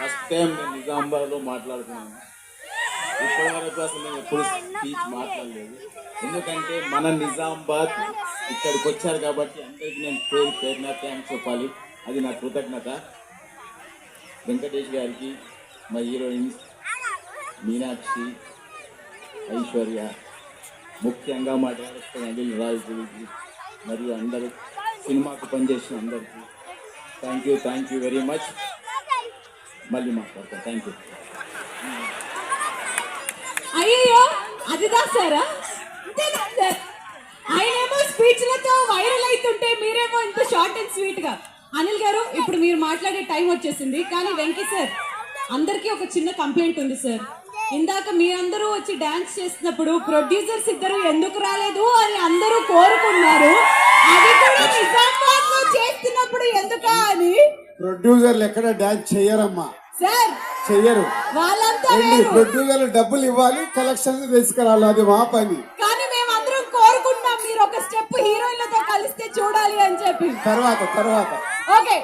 First time నేను నిజామాబాద్లో మాట్లాడుతున్నాను. ఇప్పటివరకు అసలు నేను ఎప్పుడు స్పీచ్ మాట్లాడలేదు. ఎందుకంటే మన నిజామాబాద్ ఇక్కడికి వచ్చారు కాబట్టి అందరికీ నేను పేరు పేరున థ్యాంక్స్ చెప్పాలి. అది నా కృతజ్ఞత. వెంకటేష్ గారికి, మా హీరోయిన్స్ మీనాక్షి, ఐశ్వర్య, ముఖ్యంగా మా డైరెక్టర్ అనిల్ రాజ్ గురించి మరియు అందరూ సినిమాకు పనిచేసిన అందరికీ థ్యాంక్ యూ వెరీ మచ్. మళ్ళీ మాట్లాడతాను. Thank you. అయ్యో అది దాసారా? ఆయనేమో స్పీచ్లతో వైరల్ అవుతుంటే మీరేమో ఇంత షార్ట్ అండ్ స్వీట్ గా. అనిల్ గారు, ఇప్పుడు మీరు మాట్లాడే టైం వచ్చేసింది. కానీ వెంకీ సార్, అందరికీ ఒక చిన్న కంప్లైంట్ ఉంది సార్. ఇందాక మీరందరూ వచ్చి డాన్స్ చేసినప్పుడు ప్రొడ్యూసర్స్ ఇద్దరు ఎందుకు రాలేదు అని అందరూ కోరుకున్నారు. అది కూడా నిజామాబాద్ లో చేస్తున్నప్పుడు ఎందుకా అని. ప్రొడ్యూసర్లు ఎక్కడ డాన్స్ చెయ్యరమ్మా సార్, చెయ్యరు. వాళ్ళంతా ప్రొడ్యూసర్లు డబ్బులు ఇవ్వాలి, కలెక్షన్ తీసుకురావాలి, అది మా పని. కానీ మేమందరం కోరుకుంటున్నాం మీరు ఒక స్టెప్ హీరోయిన్లతో కలిస్తే చూడాలి అని చెప్పి. తర్వాత ఓకే.